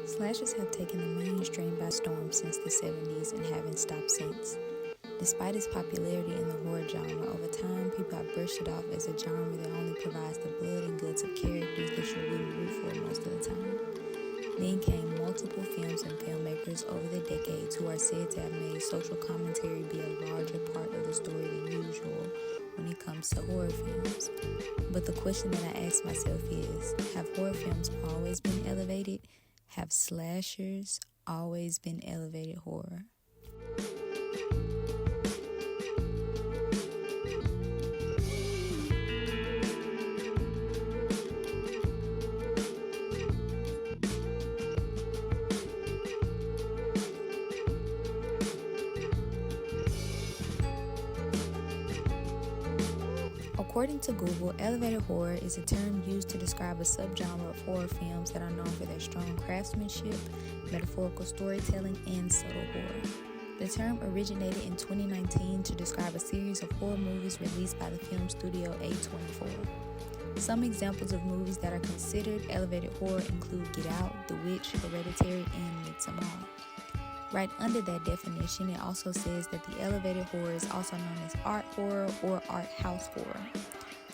Slashers have taken the mainstream by storm since the 70s and haven't stopped since. Despite its popularity in the horror genre, over time people have brushed it off as a genre that only provides the blood and guts of characters that you wouldn't root for most of the time. Then came multiple films and filmmakers over the decades who are said to have made social commentary be a larger part of the story than usual when it comes to horror films. But the question that I ask myself is, have horror films always been elevated? Have slashers always been elevated horror? According to Google, elevated horror is a term used to describe a subgenre of horror films that are known for their strong craftsmanship, metaphorical storytelling, and subtle horror. The term originated in 2019 to describe a series of horror movies released by the film studio A24. Some examples of movies that are considered elevated horror include Get Out, The Witch, Hereditary, and Midsommar. Right under that definition, it also says that the elevated horror is also known as art horror or art house horror.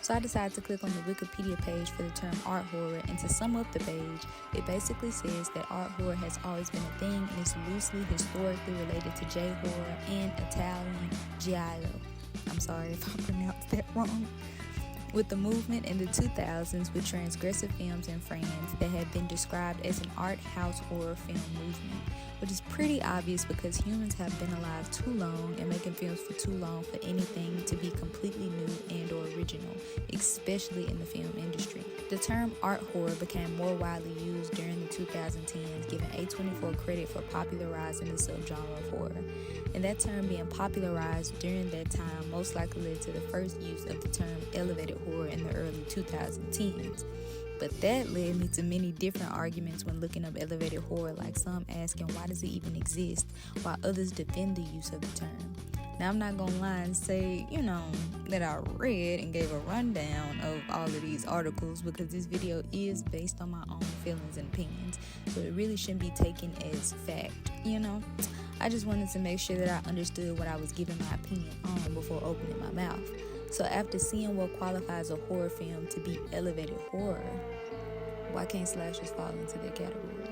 So I decided to click on the Wikipedia page for the term art horror, and to sum up the page, it basically says that art horror has always been a thing and is loosely historically related to J-horror and Italian giallo. I'm sorry if I pronounced that wrong. With the movement in the 2000s with transgressive films in France that had been described as an art house horror film movement, which is pretty obvious because humans have been alive too long and making films for too long for anything to be completely new and or original, especially in the film industry. The term art horror became more widely used during the 2010s, giving A24 credit for popularizing the subgenre of horror. And that term being popularized during that time most likely led to the first use of the term elevated horror in the early 2010s. But that led me to many different arguments when looking up elevated horror, like some asking why does it even exist, while others defend the use of the term. Now, I'm not gonna lie and say, that I read and gave a rundown of all of these articles, because this video is based on my own feelings and opinions, so it really shouldn't be taken as fact, I just wanted to make sure that I understood what I was giving my opinion on before opening my mouth. So after seeing what qualifies a horror film to be elevated horror, why can't slashers fall into that category?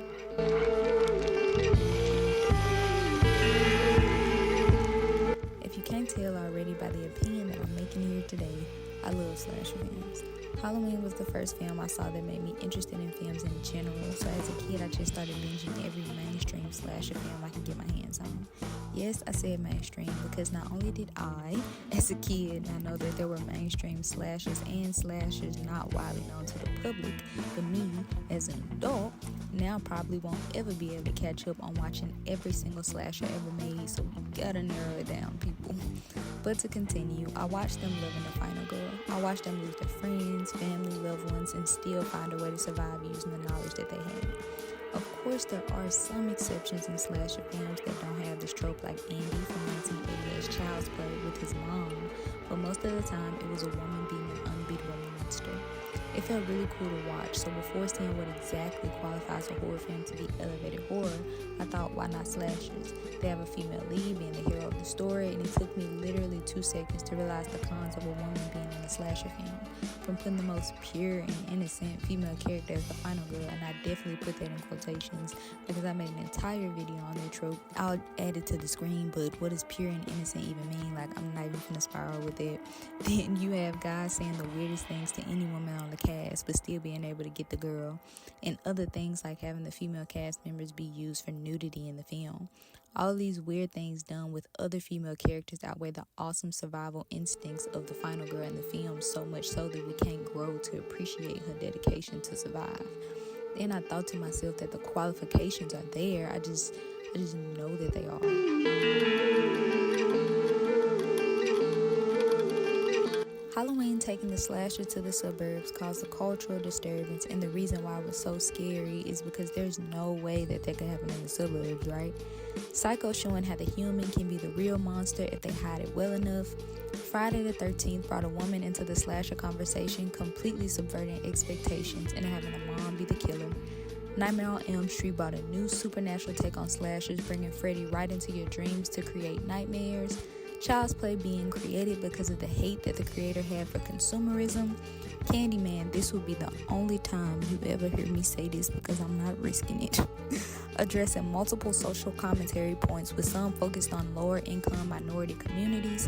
If you can't tell already by the opinion that I'm making here today, I love slasher films. Halloween was the first film I saw that made me interested in films in general, so as a kid I just started binging every mainstream slasher film I could get my hands on. Yes, I said mainstream because not only did I, as a kid, not know that there were mainstream slashers and slashers not widely known to the public, but me, as an adult, now probably won't ever be able to catch up on watching every single slasher ever made, so we gotta narrow it down, people. But to continue, I watched them loving the final girl. I watched them lose their friends, family, loved ones, and still find a way to survive using the knowledge that they had. Of course, there are some exceptions in slasher films that don't have this trope, like Andy from 1988's Child's Play with his mom, but most of the time it was a woman being an unbeatable monster. It felt really cool to watch, so before seeing what exactly qualifies a horror film to be elevated horror, I thought, why not slashers? They have a female lead being the hero of the story, and it took me literally 2 seconds to realize the cons of a woman being in a slasher film. From putting the most pure and innocent female character as the final girl, and I definitely put that in quotations because I made an entire video on that trope. I'll add it to the screen, but what does pure and innocent even mean? Like, I'm not even gonna spiral with it. Then you have guys saying the weirdest things to any woman on the cast, but still being able to get the girl, and other things like having the female cast members be used for nudity in the film. All these weird things done with other female characters outweigh the awesome survival instincts of the final girl in the film, so much so that we can't grow to appreciate her dedication to survive. Then I thought to myself that the qualifications are there, I just know that they are. Halloween taking the slasher to the suburbs caused a cultural disturbance, and the reason why it was so scary is because there's no way that could happen in the suburbs, right? Psycho showing how the human can be the real monster if they hide it well enough. Friday the 13th brought a woman into the slasher conversation, completely subverting expectations and having a mom be the killer. Nightmare on Elm Street brought a new supernatural take on slashers, bringing Freddy right into your dreams to create nightmares. Child's Play being created because of the hate that the creator had for consumerism. Candyman, this will be the only time you ever hear me say this because I'm not risking it. Addressing multiple social commentary points with some focused on lower income minority communities.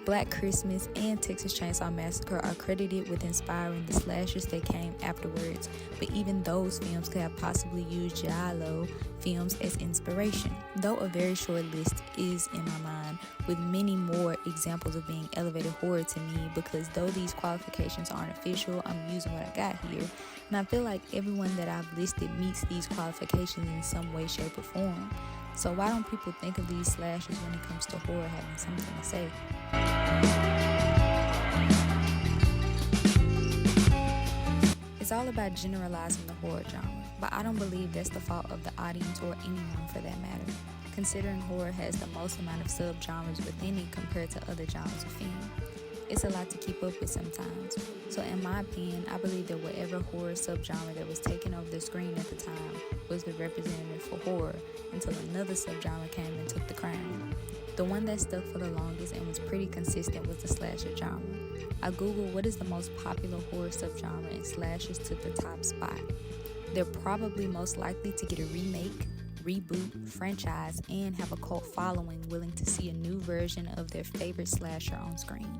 Black Christmas and Texas Chainsaw Massacre are credited with inspiring the slashers that came afterwards, but even those films could have possibly used giallo films as inspiration, though a very short list is in my mind, with many more examples of being elevated horror to me, because though these qualifications aren't official, I'm using what I got here, and I feel like everyone that I've listed meets these qualifications in some way, shape, or form. So why don't people think of these slashers when it comes to horror having something to say? It's all about generalizing the horror genre, but I don't believe that's the fault of the audience or anyone for that matter, considering horror has the most amount of subgenres within it compared to other genres of film. It's a lot to keep up with sometimes. So in my opinion, I believe that whatever horror subgenre that was taking over the screen at the time was the representative for horror until another subgenre came and took the crown. The one that stuck for the longest and was pretty consistent was the slasher genre. I googled what is the most popular horror subgenre and slashers took the top spot. They're probably most likely to get a remake, reboot, franchise, and have a cult following willing to see a new version of their favorite slasher on screen.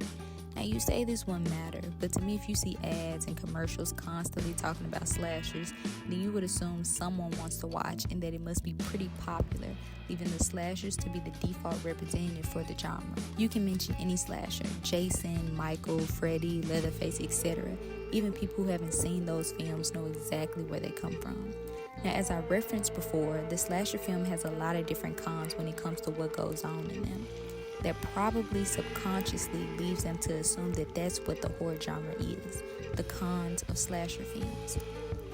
Now you say this wouldn't matter, but to me if you see ads and commercials constantly talking about slashers, then you would assume someone wants to watch and that it must be pretty popular, leaving the slashers to be the default representative for the genre. You can mention any slasher, Jason, Michael, Freddy, Leatherface, etc. Even people who haven't seen those films know exactly where they come from. Now, as I referenced before, the slasher film has a lot of different cons when it comes to what goes on in them. That probably subconsciously leaves them to assume that that's what the horror genre is, the cons of slasher films.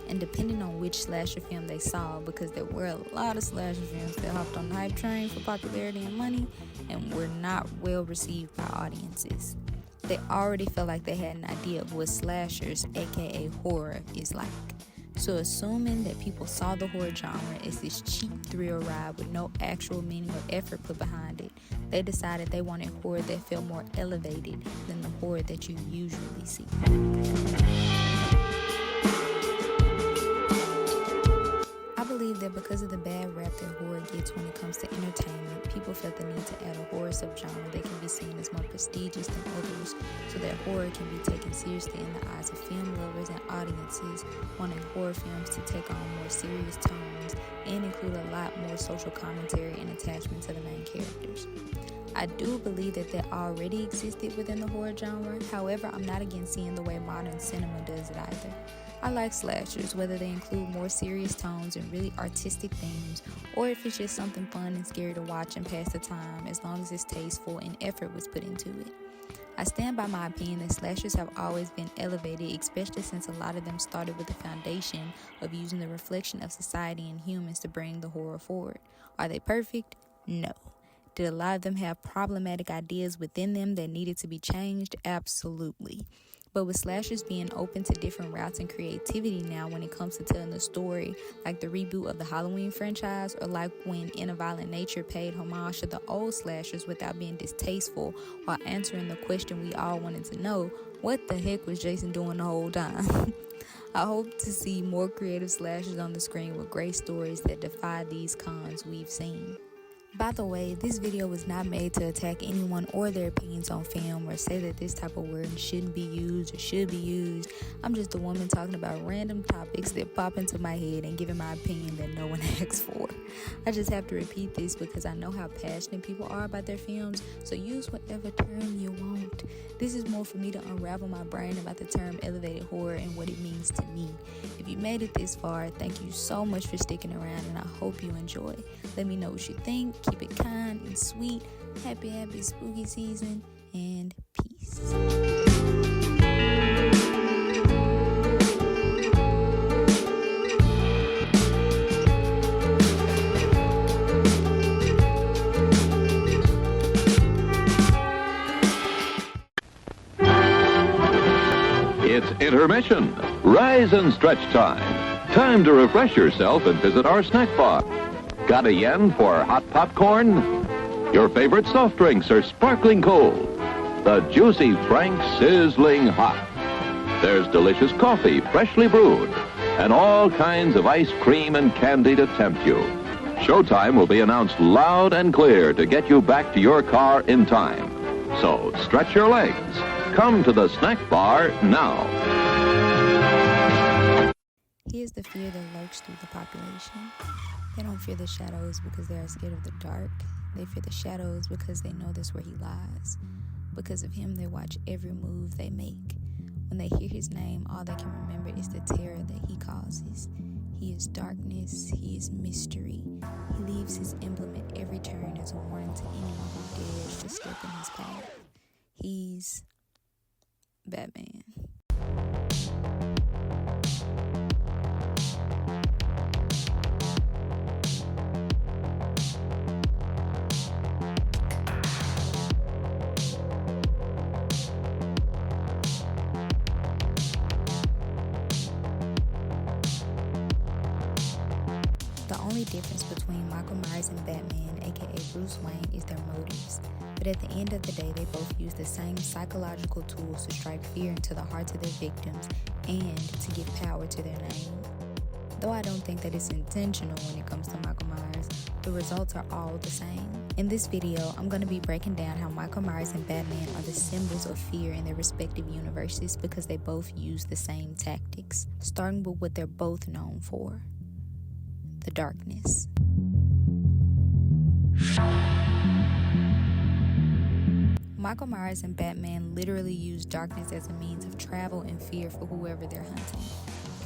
And depending on which slasher film they saw, because there were a lot of slasher films that hopped on the hype train for popularity and money and were not well received by audiences. They already felt like they had an idea of what slashers, aka horror, is like. So assuming that people saw the horror genre as this cheap thrill ride with no actual meaning or effort put behind it, they decided they wanted horror that felt more elevated than the horror that you usually see. I believe that because of the bad rap that horror gets when it comes to entertainment, people felt the need to add a horror subgenre that can be seen as more prestigious than others, so that horror can be taken seriously in the eyes of film lovers and audiences wanting horror films to take on more serious tones and include a lot more social commentary and attachment to the main characters. I do believe that already existed within the horror genre, however, I'm not against seeing the way modern cinema does it either. I like slashers, whether they include more serious tones and really artistic themes, or if it's just something fun and scary to watch and pass the time, as long as it's tasteful and effort was put into it. I stand by my opinion that slashers have always been elevated, especially since a lot of them started with the foundation of using the reflection of society and humans to bring the horror forward. Are they perfect? No. Did a lot of them have problematic ideas within them that needed to be changed? Absolutely. But with slashers being open to different routes and creativity now when it comes to telling the story, like the reboot of the Halloween franchise, or like when In a Violent Nature paid homage to the old slashers without being distasteful while answering the question we all wanted to know, what the heck was Jason doing the whole time? I hope to see more creative slashers on the screen with great stories that defy these cons we've seen. By the way, this video was not made to attack anyone or their opinions on film or say that this type of word shouldn't be used or should be used. I'm just a woman talking about random topics that pop into my head and giving my opinion that no one asked for. I just have to repeat this because I know how passionate people are about their films, so use whatever term you want. This is more for me to unravel my brain about the term elevated horror and what it means to me. If you made it this far, thank you so much for sticking around, and I hope you enjoy. Let me know what you think. Keep it kind and sweet. Happy spooky season, and peace. It's intermission. Rise and stretch time. Time to refresh yourself and visit our snack bar. Got a yen for hot popcorn? Your favorite soft drinks are sparkling cold. The juicy Frank sizzling hot. There's delicious coffee, freshly brewed, and all kinds of ice cream and candy to tempt you. Showtime will be announced loud and clear to get you back to your car in time. So stretch your legs. Come to the snack bar now. Here's the fear that lurks through the population. They don't fear the shadows because they are scared of the dark. They fear the shadows because they know that's where he lies. Because of him, they watch every move they make. When they hear his name, all they can remember is the terror that he causes. He is darkness, he is mystery. He leaves his emblem at every turn as a warning to anyone who dares to step in his path. He's Batman. The only difference between Michael Myers and Batman, aka Bruce Wayne, is their motives. But at the end of the day, they both use the same psychological tools to strike fear into the hearts of their victims and to give power to their name. Though I don't think that it's intentional when it comes to Michael Myers, the results are all the same. In this video, I'm going to be breaking down how Michael Myers and Batman are the symbols of fear in their respective universes because they both use the same tactics, starting with what they're both known for: the darkness. Michael Myers and Batman literally use darkness as a means of travel and fear for whoever they're hunting.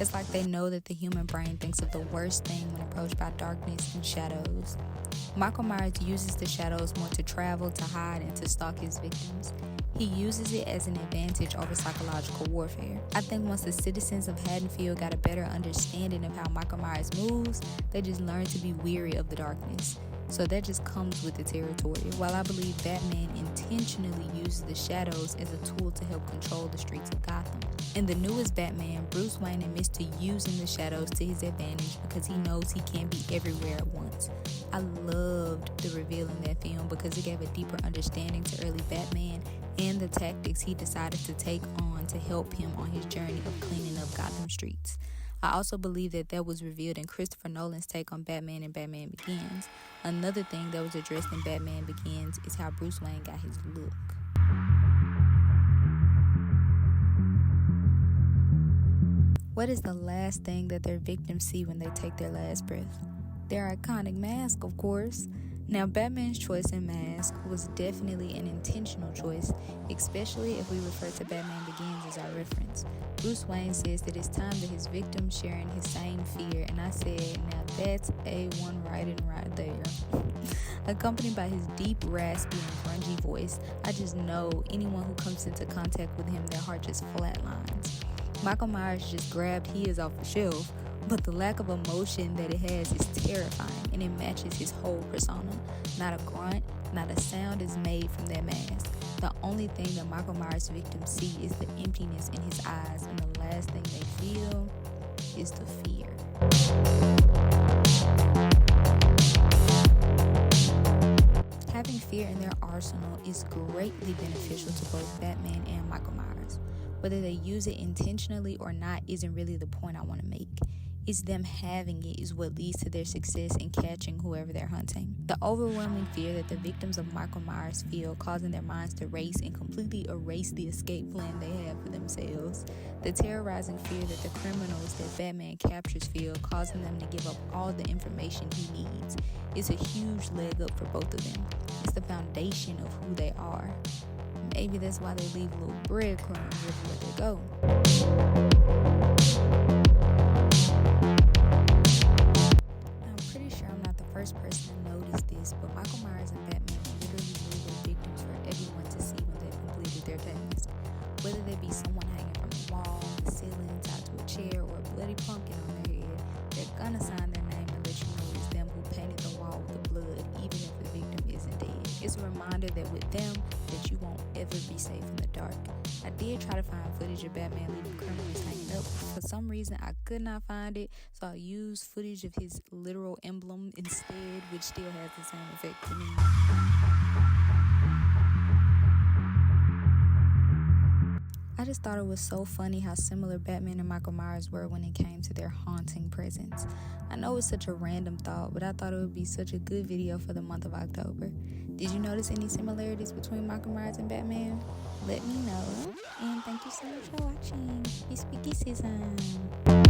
It's like they know that the human brain thinks of the worst thing when approached by darkness and shadows. Michael Myers uses the shadows more to travel, to hide, and to stalk his victims. He uses it as an advantage over psychological warfare. I think once the citizens of Haddonfield got a better understanding of how Michael Myers moves, they just learned to be weary of the darkness. So that just comes with the territory. While I believe Batman intentionally uses the shadows as a tool to help control the streets of Gotham. In the newest Batman, Bruce Wayne admits to using the shadows to his advantage because he knows he can't be everywhere at once. I loved the reveal in that film because it gave a deeper understanding to early Batman and the tactics he decided to take on to help him on his journey of cleaning up Gotham streets. I also believe that was revealed in Christopher Nolan's take on Batman and Batman Begins. Another thing that was addressed in Batman Begins is how Bruce Wayne got his look. What is the last thing that their victims see when they take their last breath? Their iconic mask, of course. Now, Batman's choice in mask was definitely an intentional choice, especially if we refer to Batman Begins as our reference. Bruce Wayne says that it's time that his victims sharing his same fear, and I said, now that's A1 writing right there. Accompanied by his deep, raspy, and grungy voice, I just know anyone who comes into contact with him, their heart just flatlines. Michael Myers just grabbed his off the shelf, but the lack of emotion that it has is terrifying, and it matches his whole persona. Not a grunt, not a sound is made from that mask. The only thing that Michael Myers' victims see is the emptiness in his eyes, and the last thing they feel is the fear. Having fear in their arsenal is greatly beneficial to both Batman and Michael Myers. Whether they use it intentionally or not isn't really the point I want to make. It's them having it is what leads to their success in catching whoever they're hunting. The overwhelming fear that the victims of Michael Myers feel, causing their minds to race and completely erase the escape plan they have for themselves. The terrorizing fear that the criminals that Batman captures feel, causing them to give up all the information he needs. It's a huge leg up for both of them. It's the foundation of who they are. Maybe that's why they leave little breadcrumbs everywhere they go. I'm pretty sure I'm not the first person to notice this, but Michael Myers and Batman literally leave their victims for everyone to see when they've completed their task. Whether there be someone hanging from the wall, the ceiling, tied to a chair, or a bloody pumpkin on their head, they're gonna sign their name and let you know it's them who painted the wall with the blood, even if the victim isn't dead. It's a reminder that with them, that you won't ever be safe in the dark. I did try to find footage of Batman leaving criminals hanging up. For some reason, I could not find it, so I used footage of his literal emblem instead, which still has the same effect to me. I just thought it was so funny how similar Batman and Michael Myers were when it came to their haunting presence. I know it's such a random thought, but I thought it would be such a good video for the month of October. Did you notice any similarities between Michael Myers and Batman? Let me know. And thank you so much for watching. It's spooky season.